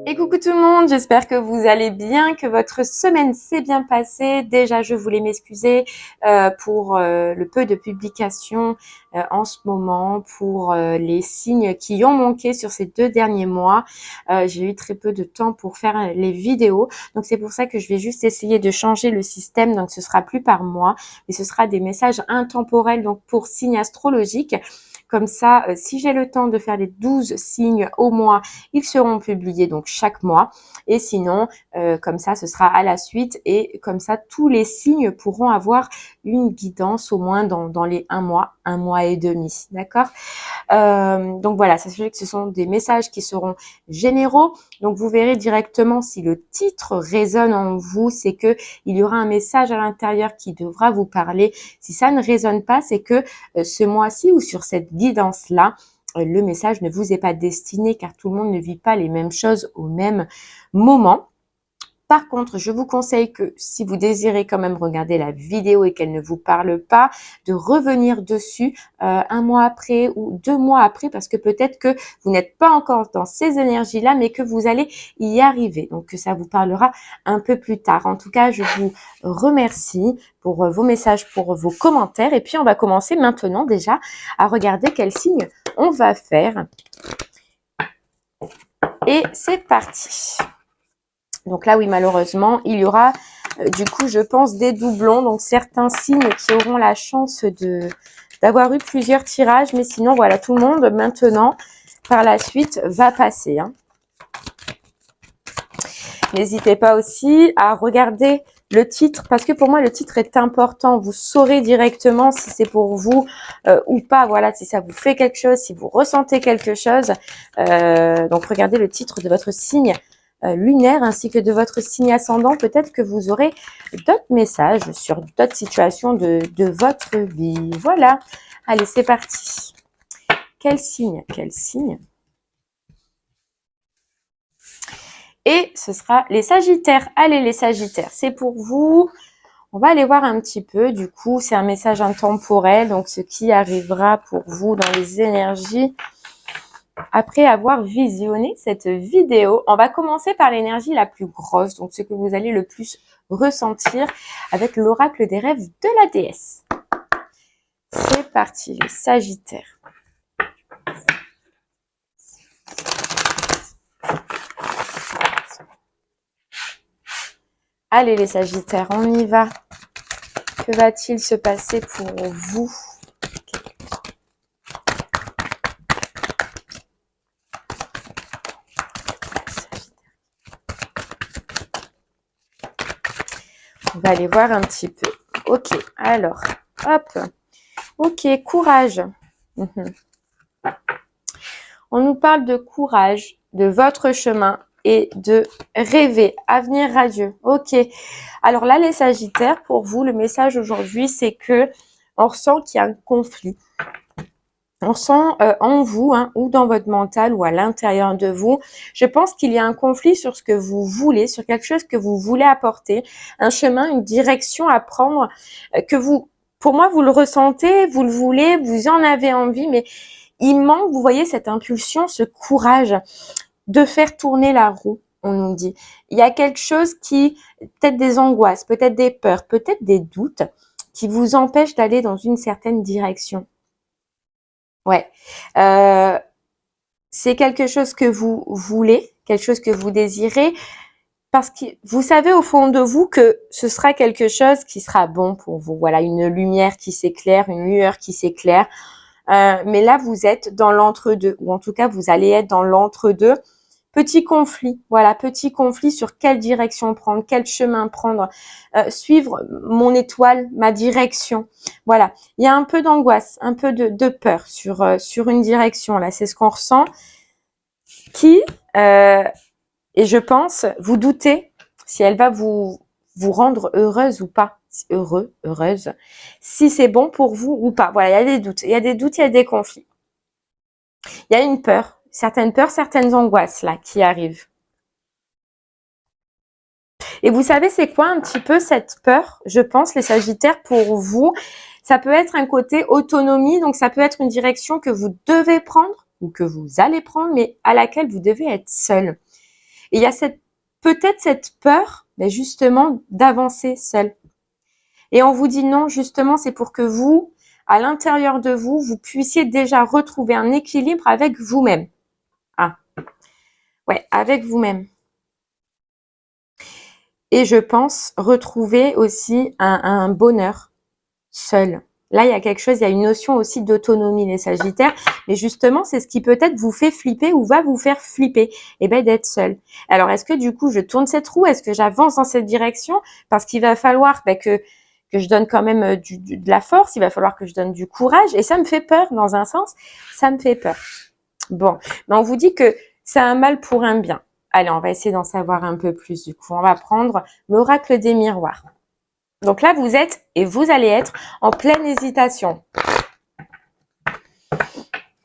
Et coucou tout le monde, j'espère que vous allez bien, que votre semaine s'est bien passée. Déjà, je voulais m'excuser pour le peu de publications en ce moment, pour les signes qui ont manqué sur ces 2 derniers mois. J'ai eu très peu de temps pour faire les vidéos, donc c'est pour ça que je vais juste essayer de changer le système. Donc ce sera plus par mois, mais ce sera des messages intemporels, donc pour signes astrologiques. Comme ça, si j'ai le temps de faire les 12 signes au mois, ils seront publiés donc chaque mois. Et sinon, comme ça, ce sera à la suite. Et comme ça, tous les signes pourront avoir une guidance au moins dans les un mois et demi. D'accord? Donc voilà, sachez que ce sont des messages qui seront généraux. Donc vous verrez directement si le titre résonne en vous, c'est que il y aura un message à l'intérieur qui devra vous parler. Si ça ne résonne pas, c'est que ce mois-ci ou sur cette guidance-là, le message ne vous est pas destiné car tout le monde ne vit pas les mêmes choses au même moment. Par contre, je vous conseille que si vous désirez quand même regarder la vidéo et qu'elle ne vous parle pas, de revenir dessus un mois après ou 2 mois après, parce que peut-être que vous n'êtes pas encore dans ces énergies-là, mais que vous allez y arriver. Donc, que ça vous parlera un peu plus tard. En tout cas, je vous remercie pour vos messages, pour vos commentaires. Et puis, on va commencer maintenant déjà à regarder quel signe on va faire. Et c'est parti. Donc là, oui, malheureusement, il y aura du coup, je pense, des doublons. Donc, certains signes qui auront la chance d'avoir eu plusieurs tirages. Mais sinon, voilà, tout le monde, maintenant, par la suite, va passer. N'hésitez pas aussi à regarder le titre, parce que pour moi, le titre est important. Vous saurez directement si c'est pour vous ou pas. Voilà, si ça vous fait quelque chose, si vous ressentez quelque chose. Donc, regardez le titre de votre signe lunaire ainsi que de votre signe ascendant. Peut-être que vous aurez d'autres messages sur d'autres situations de votre vie. Voilà. Allez, c'est parti. Quel signe? Quel signe? Et ce sera les Sagittaires. Allez, les Sagittaires, c'est pour vous. On va aller voir un petit peu. Du coup, c'est un message intemporel. Donc, ce qui arrivera pour vous dans les énergies après avoir visionné cette vidéo. On va commencer par l'énergie la plus grosse. Donc, ce que vous allez le plus ressentir avec l'oracle des rêves de la déesse. C'est parti, les Sagittaires. Allez, les Sagittaires, on y va. Que va-t-il se passer pour vous? On va aller voir un petit peu. Ok, alors, hop. Ok, courage. On nous parle de courage, de votre chemin et de rêver, avenir radieux. Ok. Alors là, les Sagittaires, pour vous, le message aujourd'hui, c'est que on ressent qu'il y a un conflit. On sent en vous, ou dans votre mental, ou à l'intérieur de vous, je pense qu'il y a un conflit sur ce que vous voulez, sur quelque chose que vous voulez apporter, un chemin, une direction à prendre, que vous, pour moi, vous le ressentez, vous le voulez, vous en avez envie, mais il manque, vous voyez, cette impulsion, ce courage de faire tourner la roue, on nous dit. Il y a quelque chose qui, peut-être des angoisses, peut-être des peurs, peut-être des doutes, qui vous empêchent d'aller dans une certaine direction. Ouais. C'est quelque chose que vous voulez, quelque chose que vous désirez, parce que vous savez au fond de vous que ce sera quelque chose qui sera bon pour vous. Voilà, une lumière qui s'éclaire, une lueur qui s'éclaire. Mais là, vous êtes dans l'entre-deux, ou en tout cas, vous allez être dans l'entre-deux. Petit conflit, voilà, petit conflit sur quelle direction prendre, quel chemin prendre, suivre mon étoile, ma direction. Voilà, il y a un peu d'angoisse, un peu de peur sur une direction, là, c'est ce qu'on ressent. Qui, et je pense, vous doutez si elle va vous rendre heureuse ou pas, heureuse, si c'est bon pour vous ou pas. Voilà, il y a des doutes, il y a des conflits. Il y a une peur, certaines peurs, certaines angoisses là qui arrivent. Et vous savez, c'est quoi un petit peu cette peur, je pense, les Sagittaires, pour vous? Ça peut être un côté autonomie, donc ça peut être une direction que vous devez prendre ou que vous allez prendre, mais à laquelle vous devez être seul. Et il y a peut-être cette peur, mais justement, d'avancer seul. Et on vous dit non, justement, c'est pour que vous, à l'intérieur de vous, vous puissiez déjà retrouver un équilibre avec vous-même. Ah, ouais, avec vous-même. Et je pense retrouver aussi un bonheur seul. Là, il y a quelque chose, il y a une notion aussi d'autonomie, les Sagittaires. Mais justement, c'est ce qui peut-être vous fait flipper ou va vous faire flipper. Eh ben, d'être seul. Alors, est-ce que du coup, je tourne cette roue? Est-ce que j'avance dans cette direction? Parce qu'il va falloir que je donne quand même de la force. Il va falloir que je donne du courage. Et ça me fait peur, dans un sens. Ça me fait peur. Bon, mais on vous dit que c'est un mal pour un bien. Allez, on va essayer d'en savoir un peu plus. Du coup, on va prendre l'oracle des miroirs. Donc là, vous êtes et vous allez être en pleine hésitation.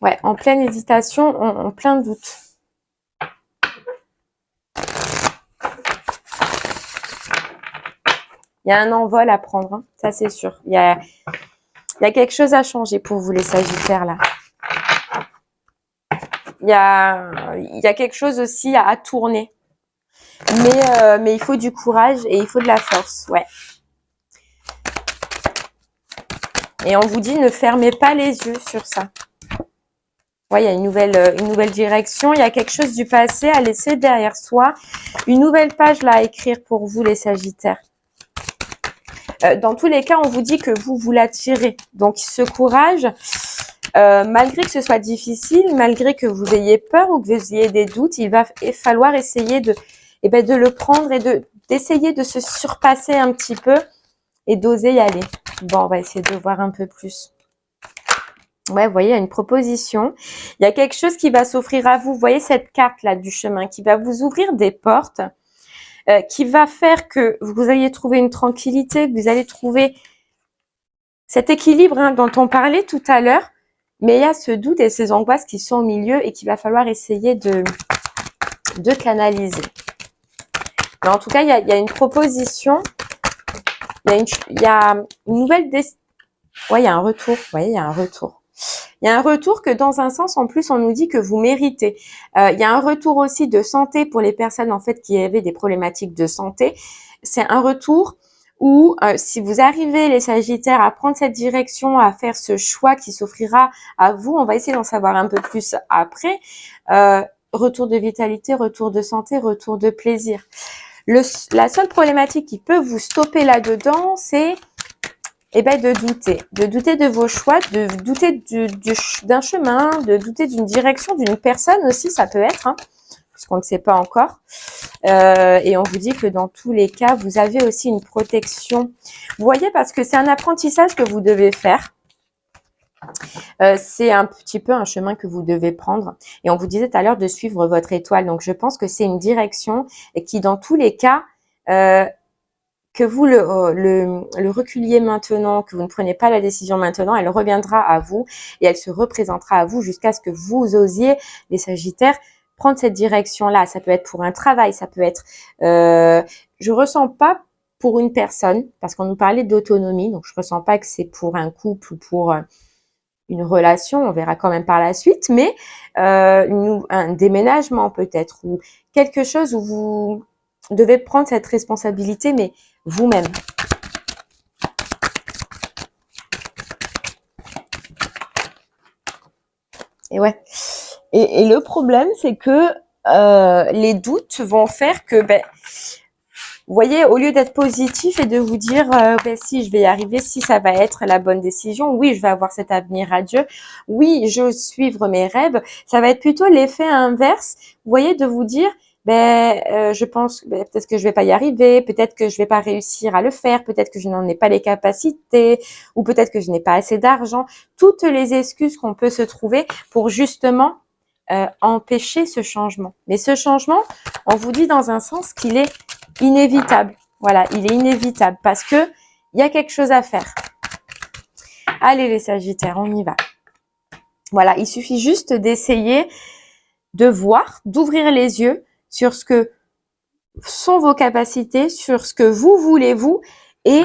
Ouais, en pleine hésitation, en plein doute. Il y a un envol à prendre, hein, ça c'est sûr. Il y a quelque chose à changer pour vous, les Sagittaires, là. Il y a quelque chose aussi à tourner. Mais il faut du courage et il faut de la force, ouais. Et on vous dit, ne fermez pas les yeux sur ça. Ouais, il y a une nouvelle direction. Il y a quelque chose du passé à laisser derrière soi. Une nouvelle page là à écrire pour vous, les Sagittaires. Dans tous les cas, on vous dit que vous l'attirez. Donc, ce courage, malgré que ce soit difficile, malgré que vous ayez peur ou que vous ayez des doutes, il va falloir essayer de le prendre et d'essayer de se surpasser un petit peu et d'oser y aller. Bon, on va essayer de voir un peu plus. Ouais, vous voyez, il y a une proposition. Il y a quelque chose qui va s'offrir à vous. Vous voyez cette carte-là du chemin qui va vous ouvrir des portes, qui va faire que vous ayez trouvé une tranquillité, que vous allez trouver cet équilibre dont on parlait tout à l'heure. Mais il y a ce doute et ces angoisses qui sont au milieu et qu'il va falloir essayer de canaliser. Mais en tout cas, il y a une proposition. Il y a une nouvelle destinée. Ouais, il y a un retour. Vous voyez, il y a un retour. Il y a un retour que dans un sens, en plus, on nous dit que vous méritez. Il y a un retour aussi de santé pour les personnes en fait qui avaient des problématiques de santé. C'est un retour où si vous arrivez, les Sagittaires, à prendre cette direction, à faire ce choix qui s'offrira à vous, on va essayer d'en savoir un peu plus après. Retour de vitalité, retour de santé, retour de plaisir. La seule problématique qui peut vous stopper là-dedans, c'est de douter de vos choix, de douter d'un chemin, de douter d'une direction, d'une personne aussi, ça peut être, puisqu'on ne sait pas encore. Et on vous dit que dans tous les cas, vous avez aussi une protection. Vous voyez, parce que c'est un apprentissage que vous devez faire. C'est un petit peu un chemin que vous devez prendre. Et on vous disait tout à l'heure de suivre votre étoile. Donc, je pense que c'est une direction qui, dans tous les cas, que vous le reculiez maintenant, que vous ne prenez pas la décision maintenant, elle reviendra à vous et elle se représentera à vous jusqu'à ce que vous osiez, les Sagittaires, prendre cette direction-là. Ça peut être pour un travail, ça peut être... je ressens pas pour une personne, parce qu'on nous parlait d'autonomie, donc je ressens pas que c'est pour un couple ou pour une relation, on verra quand même par la suite, mais un déménagement peut-être, ou quelque chose où vous devez prendre cette responsabilité, mais vous-même. Et ouais. Et le problème, c'est que les doutes vont faire que, vous voyez, au lieu d'être positif et de vous dire, si je vais y arriver, si ça va être la bonne décision, oui, je vais avoir cet avenir radieux, oui, je vais suivre mes rêves, ça va être plutôt l'effet inverse, vous voyez, de vous dire, je pense peut-être que je vais pas y arriver, peut-être que je vais pas réussir à le faire, peut-être que je n'en ai pas les capacités, ou peut-être que je n'ai pas assez d'argent. Toutes les excuses qu'on peut se trouver pour justement empêcher ce changement. Mais ce changement, on vous dit dans un sens qu'il est inévitable. Voilà, il est inévitable parce que il y a quelque chose à faire. Allez les Sagittaires, on y va. Voilà, il suffit juste d'essayer de voir, d'ouvrir les yeux sur ce que sont vos capacités, sur ce que vous voulez vous et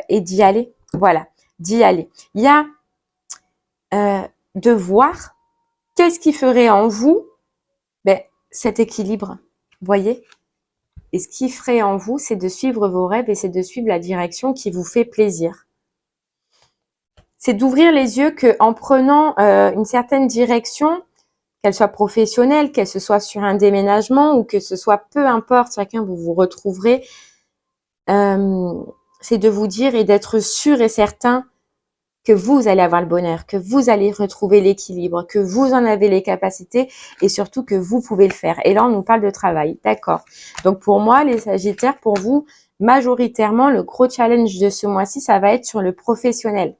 d'y aller. Voilà, d'y aller. Il y a de voir qu'est-ce qui ferait en vous cet équilibre. Voyez? Et ce qui ferait en vous, c'est de suivre vos rêves et c'est de suivre la direction qui vous fait plaisir. C'est d'ouvrir les yeux qu'en prenant une certaine direction, qu'elle soit professionnelle, qu'elle se soit sur un déménagement ou que ce soit peu importe, chacun vous vous retrouverez, c'est de vous dire et d'être sûr et certain que vous allez avoir le bonheur, que vous allez retrouver l'équilibre, que vous en avez les capacités et surtout que vous pouvez le faire. Et là, on nous parle de travail, d'accord. Donc pour moi, les Sagittaires, pour vous, majoritairement, le gros challenge de ce mois-ci, ça va être sur le professionnel.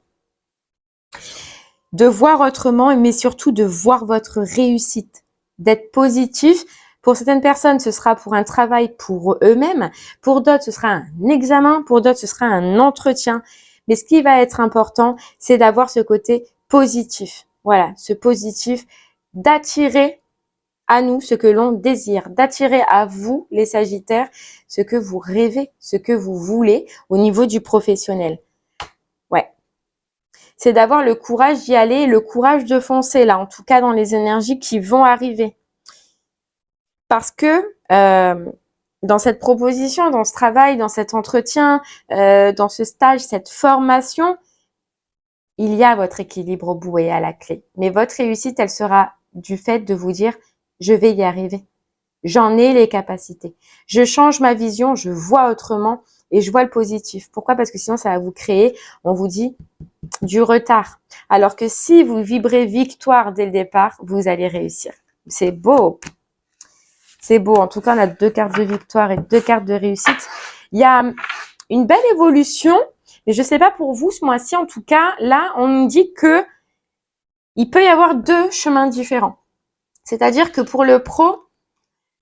De voir autrement, mais surtout de voir votre réussite, d'être positif. Pour certaines personnes, ce sera pour un travail pour eux-mêmes. Pour d'autres, ce sera un examen. Pour d'autres, ce sera un entretien. Mais ce qui va être important, c'est d'avoir ce côté positif. Voilà, ce positif, d'attirer à nous ce que l'on désire, d'attirer à vous, les Sagittaires, ce que vous rêvez, ce que vous voulez au niveau du professionnel. Ouais. C'est d'avoir le courage d'y aller, le courage de foncer, là, en tout cas dans les énergies qui vont arriver. Parce que dans cette proposition, dans ce travail, dans cet entretien, dans ce stage, cette formation, il y a votre équilibre au bout et à la clé. Mais votre réussite, elle sera du fait de vous dire « je vais y arriver ». J'en ai les capacités. Je change ma vision, je vois autrement et je vois le positif. Pourquoi? Parce que sinon, ça va vous créer, on vous dit, du retard. Alors que si vous vibrez victoire dès le départ, vous allez réussir. C'est beau. C'est beau. En tout cas, on a 2 cartes de victoire et 2 cartes de réussite. Il y a une belle évolution, mais je sais pas pour vous ce mois-ci. En tout cas, là, on nous dit que il peut y avoir 2 chemins différents. C'est-à-dire que pour le pro,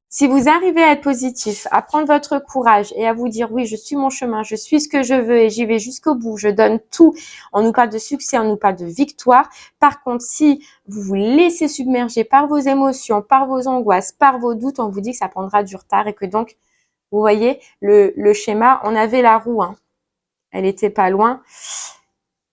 si vous arrivez à être positif, à prendre votre courage et à vous dire oui, je suis mon chemin, je suis ce que je veux et j'y vais jusqu'au bout, je donne tout. On nous parle de succès, on nous parle de victoire. Par contre, si vous vous laissez submerger par vos émotions, par vos angoisses, par vos doutes, on vous dit que ça prendra du retard et que donc, vous voyez, le schéma, on avait la roue, hein. Elle était pas loin.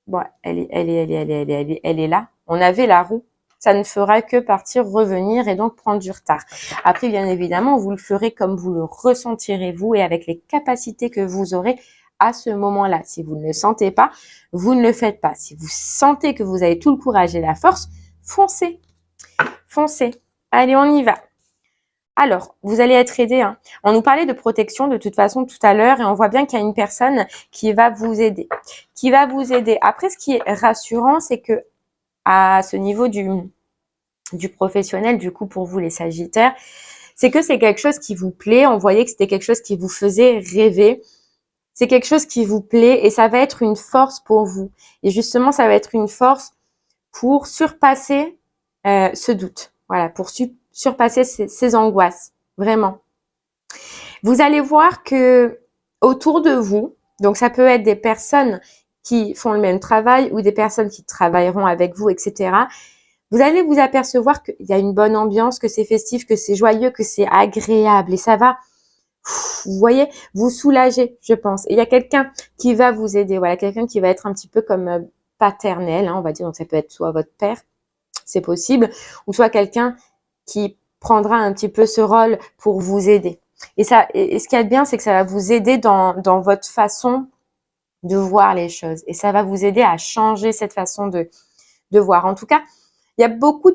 Bon, elle est là. On avait la roue. Ça ne fera que partir, revenir et donc prendre du retard. Après, bien évidemment, vous le ferez comme vous le ressentirez vous et avec les capacités que vous aurez à ce moment-là. Si vous ne le sentez pas, vous ne le faites pas. Si vous sentez que vous avez tout le courage et la force, foncez. Foncez. Allez, on y va. Alors, vous allez être aidé, hein. On nous parlait de protection de toute façon tout à l'heure et on voit bien qu'il y a une personne qui va vous aider. Qui va vous aider. Après, ce qui est rassurant, c'est que à ce niveau du professionnel, du coup, pour vous les Sagittaires, c'est que c'est quelque chose qui vous plaît. On voyait que c'était quelque chose qui vous faisait rêver. C'est quelque chose qui vous plaît et ça va être une force pour vous. Et justement, ça va être une force pour surpasser ce doute. Voilà, pour surpasser ces angoisses. Vraiment. Vous allez voir que autour de vous, donc ça peut être des personnes qui font le même travail ou des personnes qui travailleront avec vous, etc. Vous allez vous apercevoir qu'il y a une bonne ambiance, que c'est festif, que c'est joyeux, que c'est agréable et ça va, vous voyez, vous soulager, je pense. Et il y a quelqu'un qui va vous aider, voilà, quelqu'un qui va être un petit peu comme paternel, hein, on va dire, donc ça peut être soit votre père, c'est possible, ou soit quelqu'un qui prendra un petit peu ce rôle pour vous aider. Et ça, et ce qu'il y a de bien, c'est que ça va vous aider dans votre façon de voir les choses. Et ça va vous aider à changer cette façon de voir. En tout cas, il y a beaucoup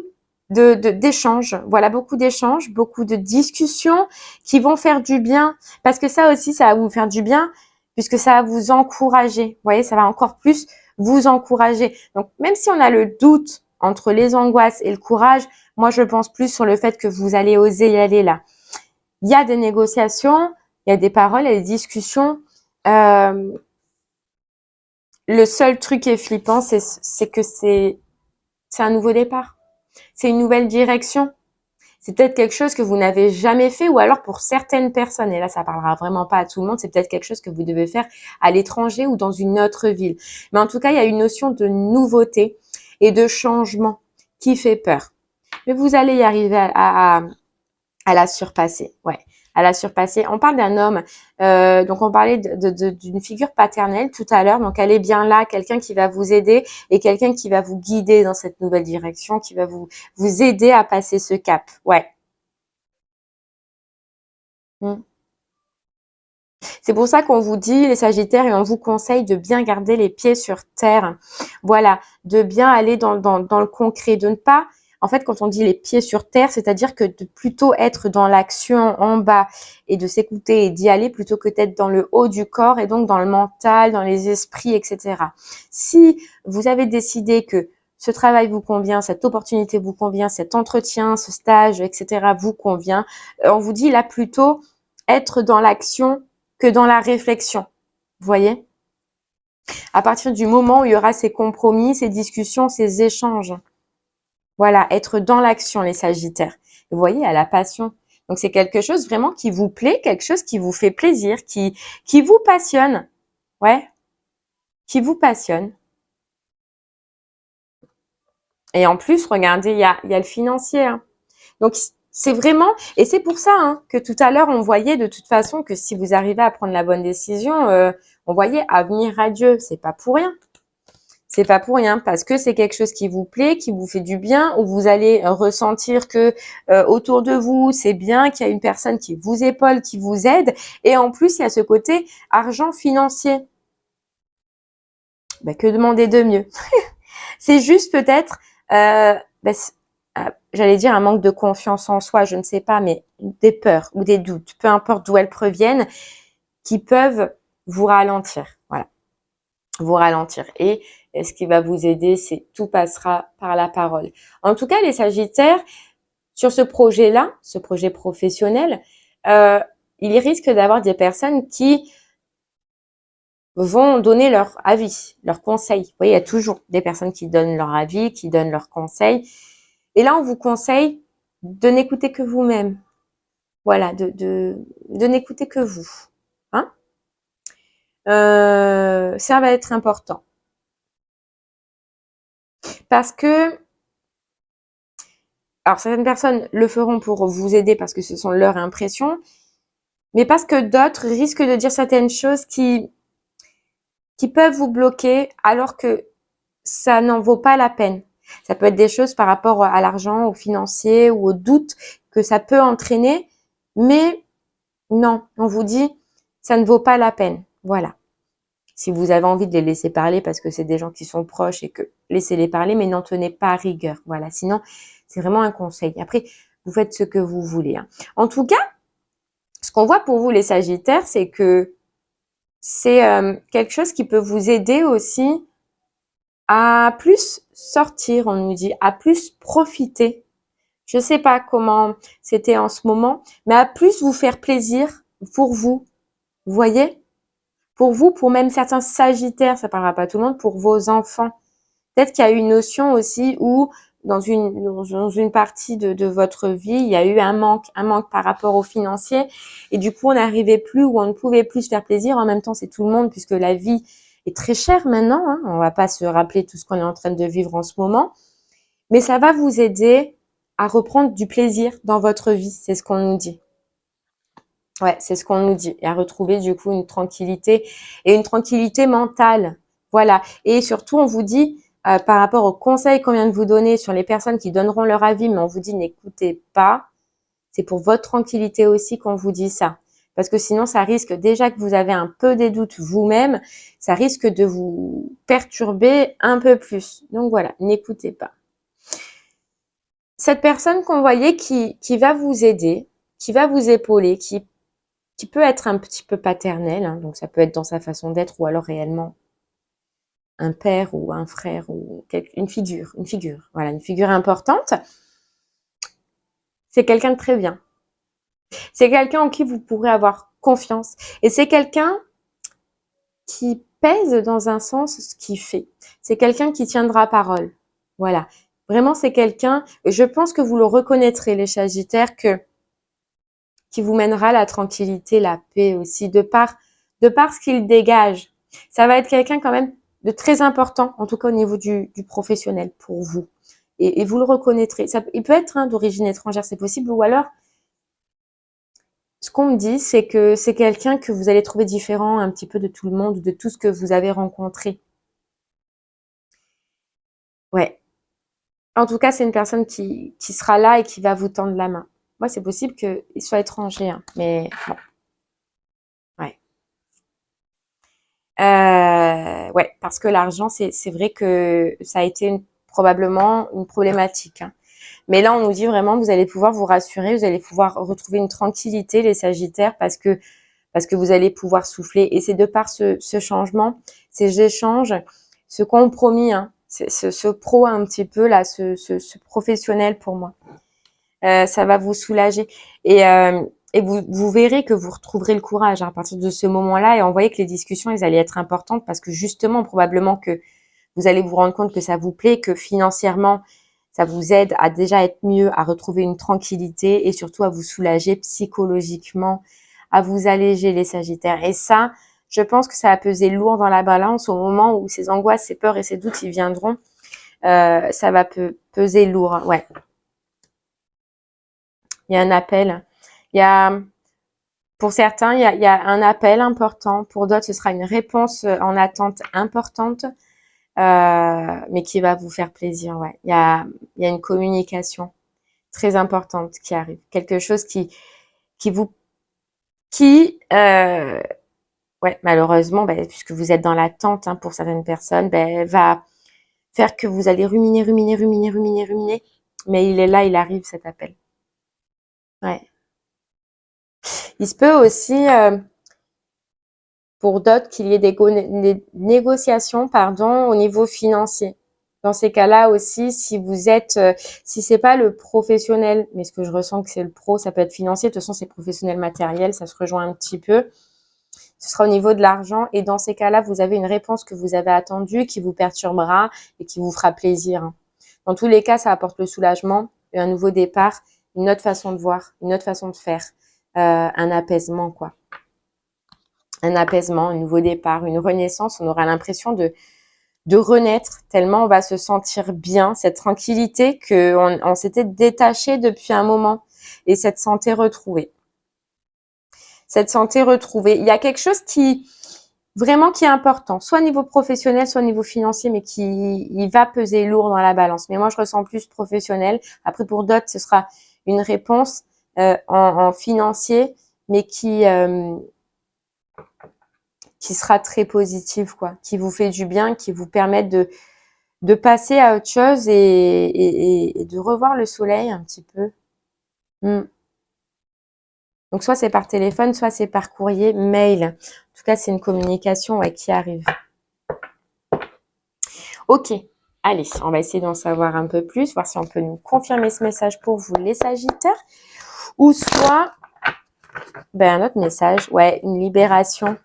d'échanges. Voilà, beaucoup d'échanges, beaucoup de discussions qui vont faire du bien. Parce que ça aussi, ça va vous faire du bien puisque ça va vous encourager. Vous voyez, ça va encore plus vous encourager. Donc, même si on a le doute entre les angoisses et le courage, moi, je pense plus sur le fait que vous allez oser y aller là. Il y a des négociations, il y a des paroles, il y a des discussions. Le seul truc qui est flippant, c'est que c'est un nouveau départ. C'est une nouvelle direction. C'est peut-être quelque chose que vous n'avez jamais fait ou alors pour certaines personnes, et là ça parlera vraiment pas à tout le monde, c'est peut-être quelque chose que vous devez faire à l'étranger ou dans une autre ville. Mais en tout cas, il y a une notion de nouveauté et de changement qui fait peur. Mais vous allez y arriver à la surpasser, ouais, à la surpasser. On parle d'un homme, donc on parlait d'une figure paternelle tout à l'heure, donc elle est bien là, quelqu'un qui va vous aider et quelqu'un qui va vous guider dans cette nouvelle direction, qui va vous aider à passer ce cap, ouais. Mm. C'est pour ça qu'on vous dit, les Sagittaires, et on vous conseille de bien garder les pieds sur terre. Voilà, de bien aller dans le concret, de ne pas, en fait, quand on dit les pieds sur terre, c'est-à-dire que de plutôt être dans l'action en bas et de s'écouter et d'y aller plutôt que d'être dans le haut du corps et donc dans le mental, dans les esprits, etc. Si vous avez décidé que ce travail vous convient, cette opportunité vous convient, cet entretien, ce stage, etc. vous convient, on vous dit là plutôt être dans l'action que dans la réflexion. Vous voyez? À partir du moment où il y aura ces compromis, ces discussions, ces échanges. Voilà, être dans l'action, les Sagittaires. Vous voyez, à la passion. Donc c'est quelque chose vraiment qui vous plaît, quelque chose qui vous fait plaisir, qui vous passionne. Ouais, qui vous passionne. Et en plus, regardez, il y a le financier, hein. Donc c'est vraiment, et c'est pour ça hein, que tout à l'heure on voyait de toute façon que si vous arrivez à prendre la bonne décision, on voyait avenir radieux. C'est pas pour rien. C'est pas pour rien parce que c'est quelque chose qui vous plaît, qui vous fait du bien, où vous allez ressentir que autour de vous c'est bien, qu'il y a une personne qui vous épaule, qui vous aide, et en plus il y a ce côté argent financier. Ben, que demander de mieux? C'est juste peut-être, ben, j'allais dire un manque de confiance en soi, je ne sais pas, mais des peurs ou des doutes, peu importe d'où elles proviennent, qui peuvent vous ralentir. Voilà, vous ralentir. Et ce qui va vous aider, c'est tout passera par la parole. En tout cas, les Sagittaires, sur ce projet-là, ce projet professionnel, euh, il risque d'avoir des personnes qui vont donner leur avis, leurs conseils. Vous voyez, il y a toujours des personnes qui donnent leur avis, qui donnent leurs conseils. Et là, on vous conseille de n'écouter que vous-même. Voilà, de n'écouter que vous. Hein ça va être important. Parce que, alors certaines personnes le feront pour vous aider parce que ce sont leurs impressions, mais parce que d'autres risquent de dire certaines choses qui peuvent vous bloquer alors que ça n'en vaut pas la peine. Ça peut être des choses par rapport à l'argent, au financier ou au doute que ça peut entraîner, mais non, on vous dit, ça ne vaut pas la peine. Voilà. Si vous avez envie de les laisser parler parce que c'est des gens qui sont proches et que laissez-les parler, mais n'en tenez pas à rigueur. Voilà. Sinon, c'est vraiment un conseil. Après, vous faites ce que vous voulez. Hein. En tout cas, ce qu'on voit pour vous, les Sagittaires, c'est que c'est quelque chose qui peut vous aider aussi à plus sortir, on nous dit, à plus profiter. Je sais pas comment c'était en ce moment, mais à plus vous faire plaisir pour vous. Vous voyez? Pour vous, pour même certains Sagittaires, ça parlera pas à tout le monde, pour vos enfants. Peut-être qu'il y a eu une notion aussi où dans une partie de votre vie, il y a eu un manque par rapport au financier, et du coup on n'arrivait plus ou on ne pouvait plus se faire plaisir. En même temps, c'est tout le monde puisque la vie est très chère maintenant. Hein. On va pas se rappeler tout ce qu'on est en train de vivre en ce moment, mais ça va vous aider à reprendre du plaisir dans votre vie. C'est ce qu'on nous dit. Ouais, c'est ce qu'on nous dit. Et à retrouver du coup une tranquillité et une tranquillité mentale. Voilà. Et surtout, on vous dit, par rapport aux conseils qu'on vient de vous donner sur les personnes qui donneront leur avis, mais on vous dit n'écoutez pas. C'est pour votre tranquillité aussi qu'on vous dit ça. Parce que sinon, ça risque, déjà que vous avez un peu des doutes vous-même, ça risque de vous perturber un peu plus. Donc voilà, n'écoutez pas. Cette personne qu'on voyait qui va vous aider, qui va vous épauler, qui peut être un petit peu paternel, hein, donc ça peut être dans sa façon d'être ou alors réellement un père ou un frère ou une figure, voilà, une figure importante. C'est quelqu'un de très bien. C'est quelqu'un en qui vous pourrez avoir confiance et c'est quelqu'un qui pèse dans un sens ce qu'il fait. C'est quelqu'un qui tiendra parole. Voilà. Vraiment, c'est quelqu'un, et je pense que vous le reconnaîtrez, les Sagittaires, qui vous mènera la tranquillité, la paix aussi, de par ce qu'il dégage. Ça va être quelqu'un quand même de très important, en tout cas au niveau du professionnel pour vous. Et vous le reconnaîtrez. Il peut être d'origine étrangère, c'est possible, ou alors, ce qu'on me dit, c'est que c'est quelqu'un que vous allez trouver différent un petit peu de tout le monde, de tout ce que vous avez rencontré. Ouais. En tout cas, c'est une personne qui sera là et qui va vous tendre la main. Moi, c'est possible qu'il soit étranger, hein, mais bon, ouais. Ouais, parce que l'argent, c'est vrai que ça a été probablement une problématique, hein. Mais là, on nous dit vraiment, vous allez pouvoir vous rassurer, vous allez pouvoir retrouver une tranquillité, les Sagittaires, parce que vous allez pouvoir souffler. Et c'est de par ce changement, ces échanges, ce compromis, hein, ce pro un petit peu là, ce professionnel pour moi. Ça va vous soulager et vous verrez que vous retrouverez le courage, hein, à partir de ce moment-là, et on voyait que les discussions elles allaient être importantes parce que justement probablement que vous allez vous rendre compte que ça vous plaît, que financièrement ça vous aide à déjà être mieux, à retrouver une tranquillité et surtout à vous soulager psychologiquement, à vous alléger les Sagittaires. Et ça, je pense que ça va peser lourd dans la balance au moment où ces angoisses, ces peurs et ces doutes ils viendront. Ça va peser lourd, hein, ouais. Il y a un appel. Il y a, pour certains, il y a un appel important. Pour d'autres, ce sera une réponse en attente importante, mais qui va vous faire plaisir. Ouais. Il y a une communication très importante qui arrive. Quelque chose qui vous, ouais, malheureusement, puisque vous êtes dans l'attente, hein, pour certaines personnes, va faire que vous allez ruminer. Mais il est là, il arrive cet appel. Ouais. Il se peut aussi, pour d'autres, qu'il y ait des négociations, pardon, au niveau financier. Dans ces cas-là aussi, si vous êtes, si c'est pas le professionnel, mais ce que je ressens que c'est le pro, ça peut être financier. De toute façon, c'est professionnel matériel, ça se rejoint un petit peu. Ce sera au niveau de l'argent. Et dans ces cas-là, vous avez une réponse que vous avez attendue, qui vous perturbera et qui vous fera plaisir. Dans tous les cas, ça apporte le soulagement, un nouveau départ, une autre façon de voir, une autre façon de faire, un apaisement, quoi. Un apaisement, un nouveau départ, une renaissance. On aura l'impression de renaître tellement on va se sentir bien, cette tranquillité qu'on s'était détaché depuis un moment et cette santé retrouvée. Cette santé retrouvée. Il y a quelque chose qui est important, soit au niveau professionnel, soit au niveau financier, mais il va peser lourd dans la balance. Mais moi, je ressens plus professionnel. Après, pour d'autres, ce sera une réponse en financier, mais qui sera très positive, quoi, qui vous fait du bien, qui vous permet de passer à autre chose et de revoir le soleil un petit peu. Donc, soit c'est par téléphone, soit c'est par courrier, mail. En tout cas, c'est une communication, ouais, qui arrive. Ok, allez, on va essayer d'en savoir un peu plus, voir si on peut nous confirmer ce message pour vous, les Sagittaires. Ou soit, un autre message, ouais, une libération.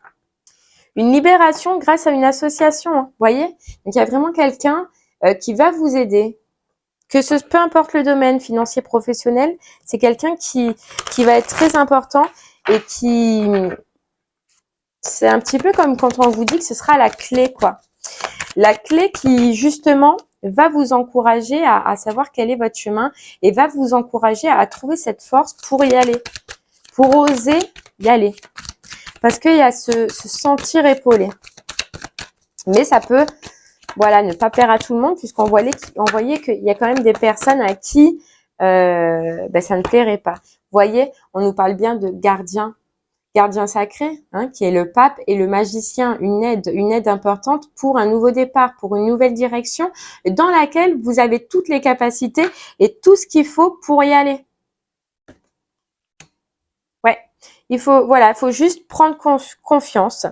Une libération grâce à une association, hein, vous voyez. Donc, il y a vraiment quelqu'un qui va vous aider. Peu importe le domaine financier, professionnel, c'est quelqu'un qui va être très important et c'est un petit peu comme quand on vous dit que ce sera la clé, quoi. La clé qui, justement, va vous encourager à savoir quel est votre chemin et va vous encourager à trouver cette force pour y aller, pour oser y aller. Parce qu'il y a se sentir épaulé. Mais ça peut, voilà, ne pas plaire à tout le monde puisqu'on voyait qu'il y a quand même des personnes à qui ça ne plairait pas. Vous voyez, on nous parle bien de gardien sacré, hein, qui est le pape et le magicien, une aide importante pour un nouveau départ, pour une nouvelle direction dans laquelle vous avez toutes les capacités et tout ce qu'il faut pour y aller. Ouais, il faut juste prendre confiance,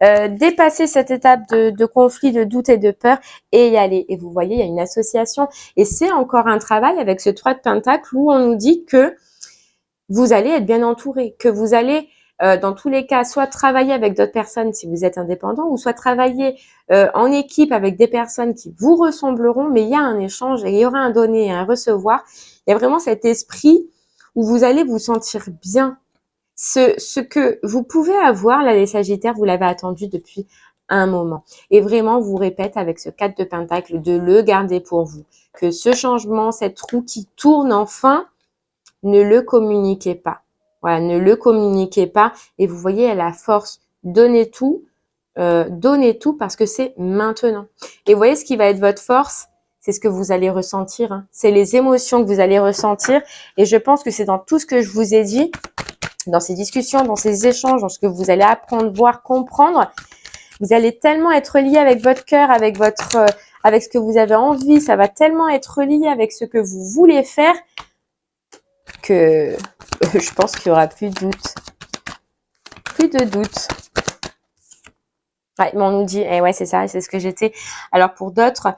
dépasser cette étape de conflit, de doute et de peur et y aller. Et vous voyez, il y a une association et c'est encore un travail avec ce 3 de Pentacles où on nous dit que vous allez être bien entouré, que vous allez dans tous les cas, soit travailler avec d'autres personnes si vous êtes indépendant, ou soit travailler en équipe avec des personnes qui vous ressembleront, mais il y a un échange et il y aura un donner et un recevoir. Il y a vraiment cet esprit où vous allez vous sentir bien. Ce que vous pouvez avoir, là, les Sagittaires, vous l'avez attendu depuis un moment. Et vraiment, vous répète avec ce 4 de Pentacle de le garder pour vous. Que ce changement, cette roue qui tourne enfin, ne le communiquez pas. Voilà, ne le communiquez pas. Et vous voyez, elle a la force. Donnez tout parce que c'est maintenant. Et vous voyez, ce qui va être votre force, c'est ce que vous allez ressentir. Hein. C'est les émotions que vous allez ressentir. Et je pense que c'est dans tout ce que je vous ai dit, dans ces discussions, dans ces échanges, dans ce que vous allez apprendre, voir, comprendre. Vous allez tellement être lié avec votre cœur, avec avec ce que vous avez envie. Ça va tellement être lié avec ce que vous voulez faire que je pense qu'il y aura plus de doute. Plus de doute. Ouais, mais on nous dit, ouais, c'est ça, c'est ce que j'étais. Alors pour d'autres,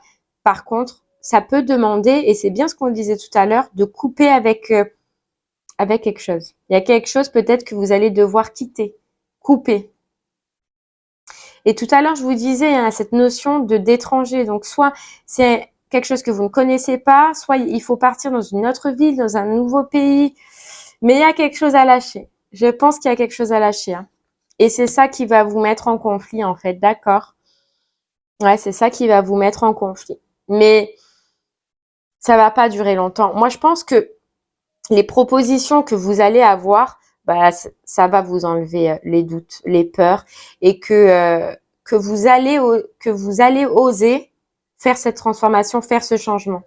par contre, ça peut demander, et c'est bien ce qu'on disait tout à l'heure, de couper avec quelque chose. Il y a quelque chose peut-être que vous allez devoir quitter, couper. Et tout à l'heure, je vous disais, hein, cette notion d'étranger. Donc soit c'est quelque chose que vous ne connaissez pas, soit il faut partir dans une autre ville, dans un nouveau pays. Mais il y a quelque chose à lâcher. Je pense qu'il y a quelque chose à lâcher. Hein. Et c'est ça qui va vous mettre en conflit, en fait, d'accord? Ouais, c'est ça qui va vous mettre en conflit. Mais ça va pas durer longtemps. Moi, je pense que les propositions que vous allez avoir, bah, ça va vous enlever les doutes, les peurs, et que vous allez oser faire cette transformation, faire ce changement.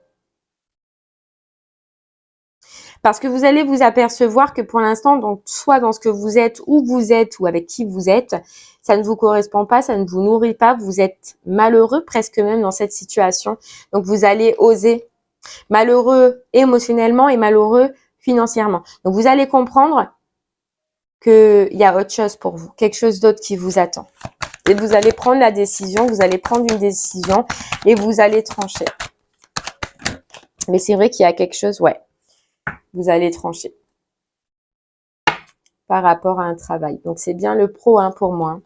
Parce que vous allez vous apercevoir que pour l'instant, donc soit dans ce que vous êtes, où vous êtes, ou avec qui vous êtes, ça ne vous correspond pas, ça ne vous nourrit pas, vous êtes malheureux presque même dans cette situation. Donc vous allez oser, malheureux émotionnellement et malheureux financièrement. Donc vous allez comprendre qu'il y a autre chose pour vous, quelque chose d'autre qui vous attend. Et vous allez prendre la décision, vous allez prendre une décision et vous allez trancher. Mais c'est vrai qu'il y a quelque chose, ouais, vous allez trancher par rapport à un travail. Donc c'est bien le pro hein, pour moi.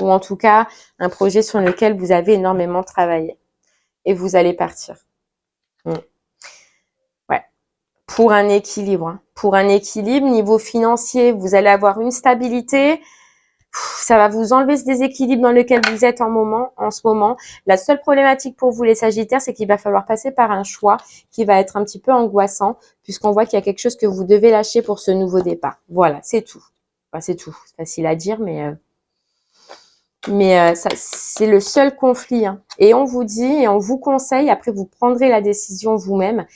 Ou en tout cas, un projet sur lequel vous avez énormément travaillé. Et vous allez partir. Ouais. Pour un équilibre. Hein. Pour un équilibre, niveau financier, vous allez avoir une stabilité. Ça va vous enlever ce déséquilibre dans lequel vous êtes en ce moment. La seule problématique pour vous, les Sagittaires, c'est qu'il va falloir passer par un choix qui va être un petit peu angoissant, puisqu'on voit qu'il y a quelque chose que vous devez lâcher pour ce nouveau départ. Voilà, c'est tout. Enfin, c'est tout. C'est facile à dire, mais ça, c'est le seul conflit. Hein. Et on vous dit et on vous conseille, après vous prendrez la décision vous-même,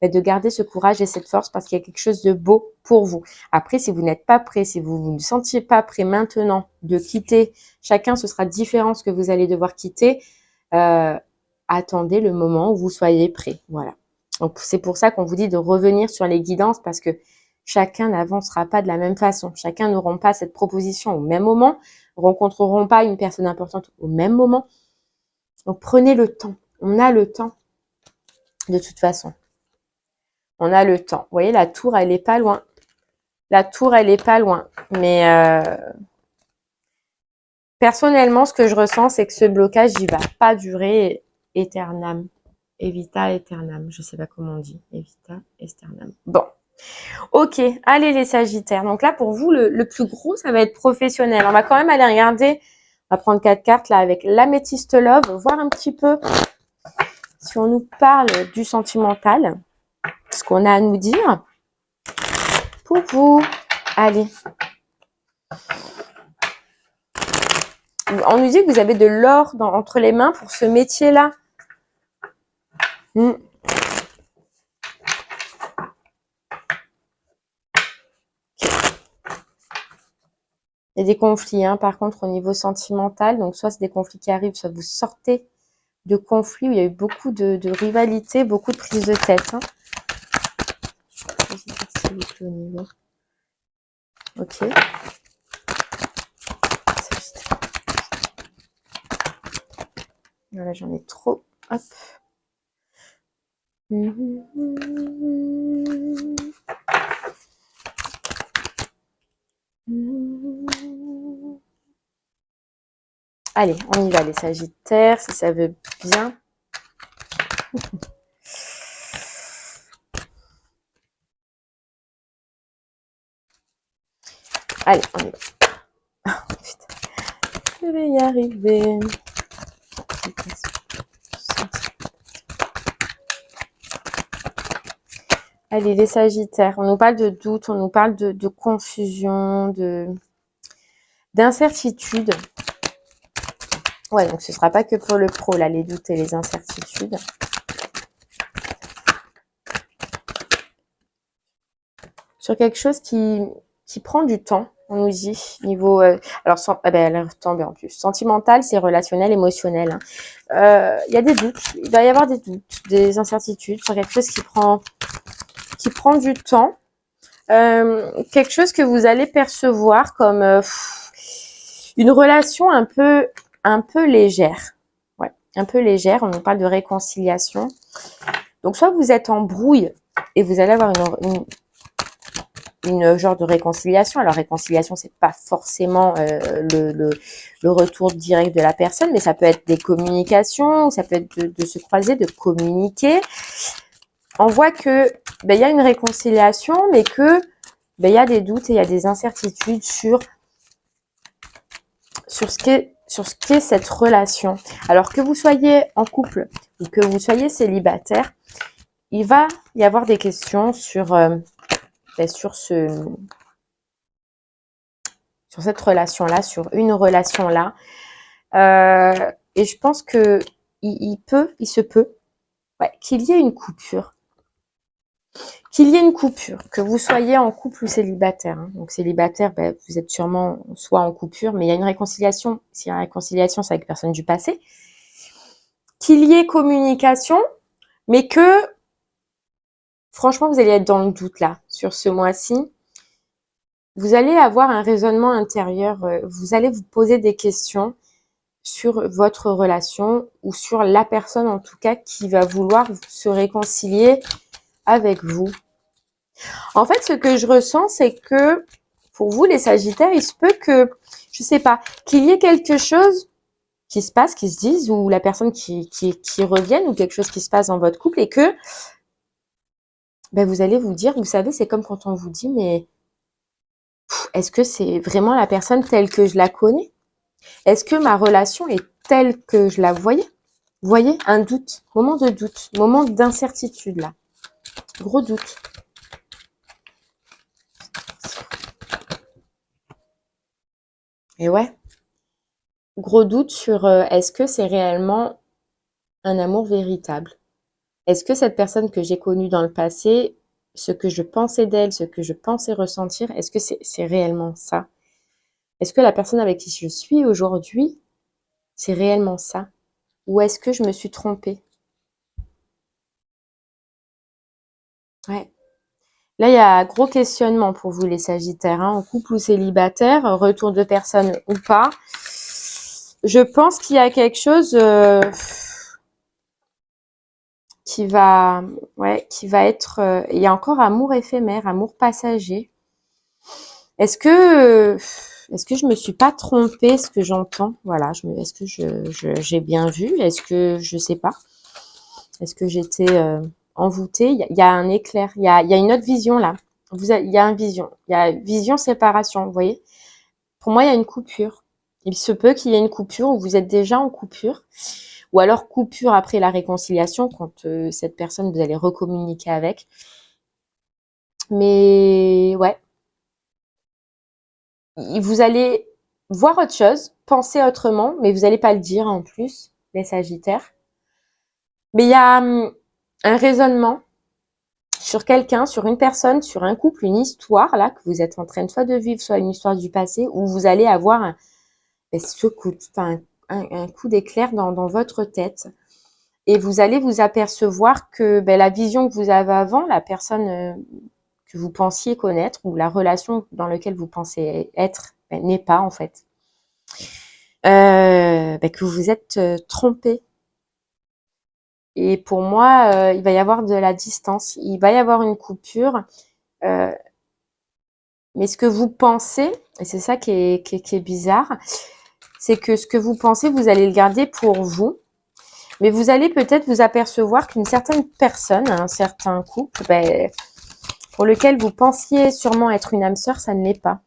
de garder ce courage et cette force parce qu'il y a quelque chose de beau pour vous. Après, si vous n'êtes pas prêt, si vous ne sentiez pas prêt maintenant de quitter, chacun, ce sera différent ce que vous allez devoir quitter. Attendez le moment où vous soyez prêt. Voilà. Donc, c'est pour ça qu'on vous dit de revenir sur les guidances parce que chacun n'avancera pas de la même façon. Chacun n'aura pas cette proposition au même moment, rencontreront pas une personne importante au même moment. Donc, prenez le temps. On a le temps de toute façon. On a le temps. Vous voyez, la tour, elle est pas loin. La tour, elle est pas loin. Mais personnellement, ce que je ressens, c'est que ce blocage, il va pas durer éternam. Evita aeternam. Je sais pas comment on dit. Evita aeternam. Bon. Ok. Allez, les Sagittaires. Donc là, pour vous, le plus gros, ça va être professionnel. On va quand même aller regarder. On va prendre 4 cartes là avec l'améthyste love. Voir un petit peu si on nous parle du sentimental. Ce qu'on a à nous dire. Pour vous. Allez. On nous dit que vous avez de l'or entre les mains pour ce métier-là. Il y a des conflits, hein, par contre, au niveau sentimental. Donc, soit c'est des conflits qui arrivent, soit vous sortez de conflits où il y a eu beaucoup de rivalité, beaucoup de prise de tête. Hein. Au niveau. Ok. Voilà, j'en ai trop. Hop. Allez, on y va les Sagittaires, si ça veut bien. Allez, on y va. Oh, putain. Je vais y arriver. Allez, les Sagittaires, on nous parle de doute, on nous parle de confusion, d'incertitude. Ouais, donc ce sera pas que pour le pro, là, les doutes et les incertitudes. sur quelque chose qui prend du temps, on nous dit, niveau... alors, elle est retombée en plus. Sentimental, c'est relationnel, émotionnel. Hein. Il y a des doutes, il va y avoir des doutes, des incertitudes sur quelque chose qui prend du temps. Quelque chose que vous allez percevoir comme une relation un peu légère. Ouais, un peu légère, on nous parle de réconciliation. Donc, soit vous êtes en brouille et vous allez avoir une genre de réconciliation. Alors, réconciliation, c'est pas forcément le retour direct de la personne, mais ça peut être des communications, ça peut être de se croiser, de communiquer. On voit que il y a une réconciliation, mais que il y a des doutes et il y a des incertitudes sur ce qu'est cette relation. Alors que vous soyez en couple ou que vous soyez célibataire, il va y avoir des questions sur cette relation-là, sur une relation-là. Et je pense que il se peut qu'il y ait une coupure. Qu'il y ait une coupure, que vous soyez en couple ou célibataire. Hein. Donc célibataire, vous êtes sûrement soit en coupure, mais il y a une réconciliation. S'il y a une réconciliation, c'est avec personne du passé. Qu'il y ait communication, mais que franchement, vous allez être dans le doute là, sur ce mois-ci. Vous allez avoir un raisonnement intérieur, vous allez vous poser des questions sur votre relation ou sur la personne en tout cas qui va vouloir se réconcilier avec vous. En fait, ce que je ressens, c'est que pour vous, les Sagittaires, il se peut que, je sais pas, qu'il y ait quelque chose qui se passe, qui se dise, ou la personne qui revienne, ou quelque chose qui se passe dans votre couple, et que vous allez vous dire, vous savez, c'est comme quand on vous dit, mais est-ce que c'est vraiment la personne telle que je la connais? Est-ce que ma relation est telle que je la voyais? Vous voyez, un doute, moment de doute, moment d'incertitude là, gros doute. Et ouais, gros doute sur est-ce que c'est réellement un amour véritable? Est-ce que cette personne que j'ai connue dans le passé, ce que je pensais d'elle, ce que je pensais ressentir, est-ce que c'est réellement ça? Est-ce que la personne avec qui je suis aujourd'hui, c'est réellement ça? Ou est-ce que je me suis trompée? Ouais. Là, il y a gros questionnement pour vous les Sagittaires, hein, en couple ou célibataire, retour de personne ou pas. Je pense qu'il y a quelque chose qui va être... il y a encore amour éphémère, amour passager. Est-ce que je me suis pas trompée, ce que j'entends? Voilà, est-ce que j'ai bien vu? Est-ce que je sais pas? Est-ce que j'étais envoûtée? Il y a un éclair, il y a une autre vision là. Il y a une vision, il y a vision séparation, vous voyez? Pour moi, il y a une coupure. Il se peut qu'il y ait une coupure où vous êtes déjà en coupure, ou alors coupure après la réconciliation quand cette personne vous allez recommuniquer avec. Mais ouais, vous allez voir autre chose, penser autrement, mais vous n'allez pas le dire en plus, les Sagittaires. Mais il y a un raisonnement sur quelqu'un, sur une personne, sur un couple, une histoire là que vous êtes en train soit de vivre, soit une histoire du passé, où vous allez avoir un coup d'éclair dans votre tête. Et vous allez vous apercevoir que la vision que vous avez avant, la personne que vous pensiez connaître, ou la relation dans laquelle vous pensez être, n'est pas en fait. Que vous vous êtes trompé. Et pour moi, il va y avoir de la distance, il va y avoir une coupure. Mais ce que vous pensez, et c'est ça qui est bizarre, c'est que ce que vous pensez, vous allez le garder pour vous. Mais vous allez peut-être vous apercevoir qu'une certaine personne, un certain couple, pour lequel vous pensiez sûrement être une âme sœur, ça ne l'est pas.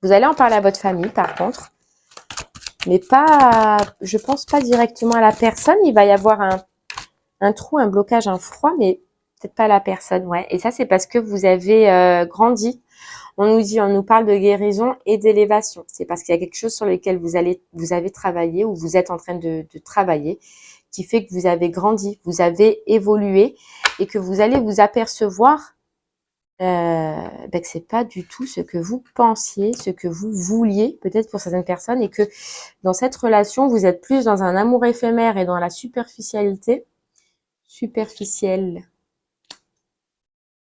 Vous allez en parler à votre famille, par contre. Mais pas, je pense pas directement à la personne. Il va y avoir un trou, un blocage, un froid, mais peut-être pas la personne, ouais. Et ça, c'est parce que vous avez grandi. On nous parle de guérison et d'élévation. C'est parce qu'il y a quelque chose sur lequel vous avez travaillé ou vous êtes en train de travailler qui fait que vous avez grandi, vous avez évolué et que vous allez vous apercevoir que c'est pas du tout ce que vous pensiez, ce que vous vouliez, peut-être pour certaines personnes, et que dans cette relation, vous êtes plus dans un amour éphémère et dans la superficialité, superficielle.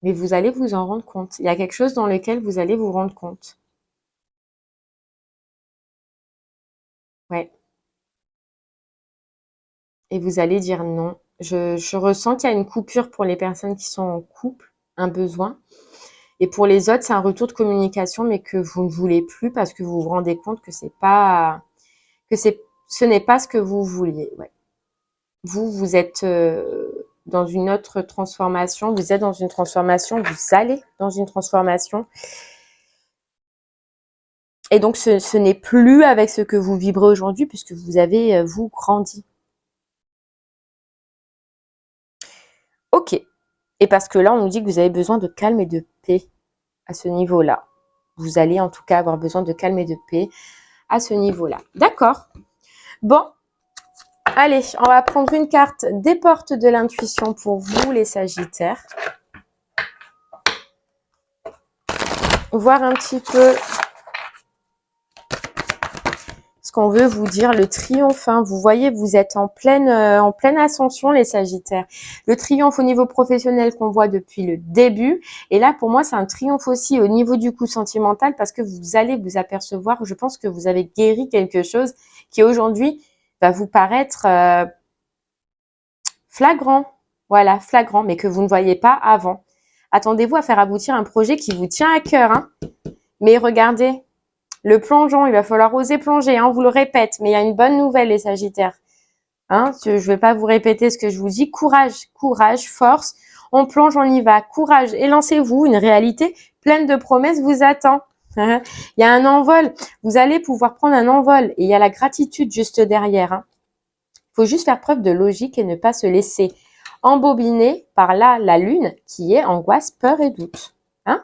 Mais vous allez vous en rendre compte. Il y a quelque chose dans lequel vous allez vous rendre compte. Ouais. Et vous allez dire non. Je ressens qu'il y a une coupure pour les personnes qui sont en couple, un besoin. Et pour les autres, c'est un retour de communication, mais que vous ne voulez plus parce que vous vous rendez compte que ce n'est pas ce que vous vouliez. Ouais. Vous êtes dans une autre transformation. Vous êtes dans une transformation. Vous allez dans une transformation. Et donc, ce n'est plus avec ce que vous vibrez aujourd'hui puisque vous avez, vous, grandi. Ok. Et parce que là, on nous dit que vous avez besoin de calme et de paix à ce niveau-là. Vous allez en tout cas avoir besoin de calme et de paix à ce niveau-là. D'accord. Bon. Allez, on va prendre une carte des portes de l'intuition pour vous, les Sagittaires. Voir un petit peu ce qu'on veut vous dire, le triomphe. Hein. Vous voyez, vous êtes en pleine ascension, les Sagittaires. Le triomphe au niveau professionnel qu'on voit depuis le début. Et là, pour moi, c'est un triomphe aussi au niveau du coup sentimental parce que vous allez vous apercevoir, je pense que vous avez guéri quelque chose qui aujourd'hui va vous paraître flagrant. Voilà, flagrant, mais que vous ne voyez pas avant. Attendez-vous à faire aboutir un projet qui vous tient à cœur. Hein. Mais regardez, le plongeon, il va falloir oser plonger, hein, on vous le répète. Mais il y a une bonne nouvelle, les Sagittaires. Hein, je ne vais pas vous répéter ce que je vous dis. Courage, courage, force. On plonge, on y va. Courage et lancez-vous. Une réalité pleine de promesses vous attend. Il y a un envol. Vous allez pouvoir prendre un envol. Et il y a la gratitude juste derrière. Hein. Il faut juste faire preuve de logique et ne pas se laisser embobiner par là la lune qui est angoisse, peur et doute. Hein?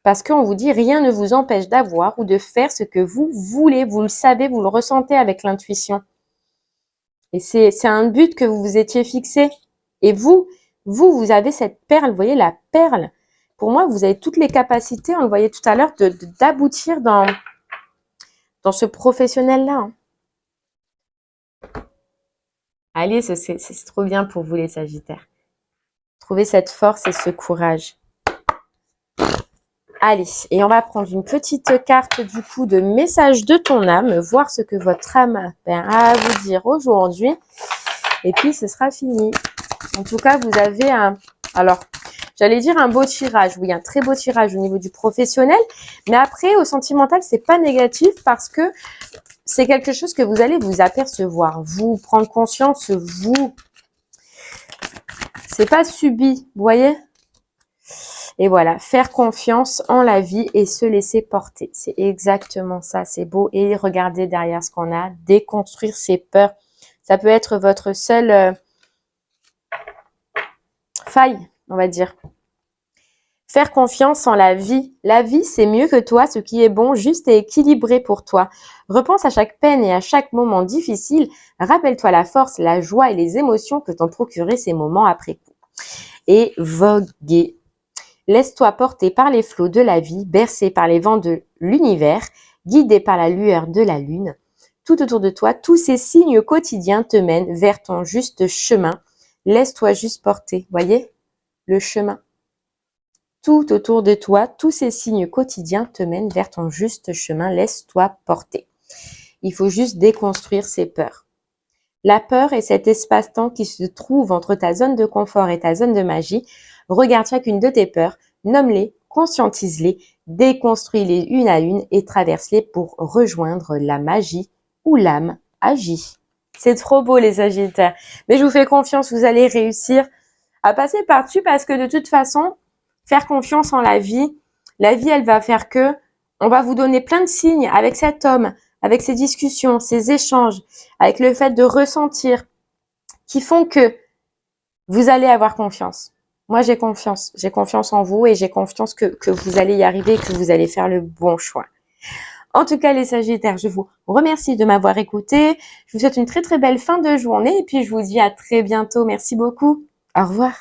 Parce qu'on vous dit rien ne vous empêche d'avoir ou de faire ce que vous voulez. Vous le savez, vous le ressentez avec l'intuition. Et c'est un but que vous vous étiez fixé. Et vous avez cette perle, vous voyez la perle. Pour moi, vous avez toutes les capacités, on le voyait tout à l'heure, d'aboutir dans ce professionnel-là. Hein. Allez, c'est trop bien pour vous les Sagittaires. Trouvez cette force et ce courage. Allez, et on va prendre une petite carte du coup de message de ton âme, voir ce que votre âme a à vous dire aujourd'hui. Et puis, ce sera fini. En tout cas, vous avez j'allais dire un beau tirage. Oui, un très beau tirage au niveau du professionnel. Mais après, au sentimental, c'est pas négatif parce que c'est quelque chose que vous allez vous apercevoir. Vous prendre conscience, vous. C'est pas subi, vous voyez? Et voilà, faire confiance en la vie et se laisser porter. C'est exactement ça, c'est beau. Et regardez derrière ce qu'on a, déconstruire ses peurs. Ça peut être votre seule faille, on va dire. Faire confiance en la vie. La vie, c'est mieux que toi, ce qui est bon, juste et équilibré pour toi. Repense à chaque peine et à chaque moment difficile. Rappelle-toi la force, la joie et les émotions que t'ont procuré ces moments après coup. Et voguer. Laisse-toi porter par les flots de la vie, bercé par les vents de l'univers, guidé par la lueur de la lune. Tout autour de toi, tous ces signes quotidiens te mènent vers ton juste chemin. Laisse-toi juste porter, voyez, le chemin. Tout autour de toi, tous ces signes quotidiens te mènent vers ton juste chemin. Laisse-toi porter. Il faut juste déconstruire ces peurs. La peur est cet espace-temps qui se trouve entre ta zone de confort et ta zone de magie. Regarde chacune de tes peurs, nomme-les, conscientise-les, déconstruis-les une à une et traverse-les pour rejoindre la magie où l'âme agit. C'est trop beau les Sagittaires. Mais je vous fais confiance, vous allez réussir à passer par-dessus parce que de toute façon, faire confiance en la vie, elle va faire que on va vous donner plein de signes avec cet homme, avec ces discussions, ces échanges, avec le fait de ressentir, qui font que vous allez avoir confiance. Moi, j'ai confiance en vous et j'ai confiance que vous allez y arriver et que vous allez faire le bon choix. En tout cas, les Sagittaires, je vous remercie de m'avoir écouté. Je vous souhaite une très très belle fin de journée et puis je vous dis à très bientôt. Merci beaucoup. Au revoir.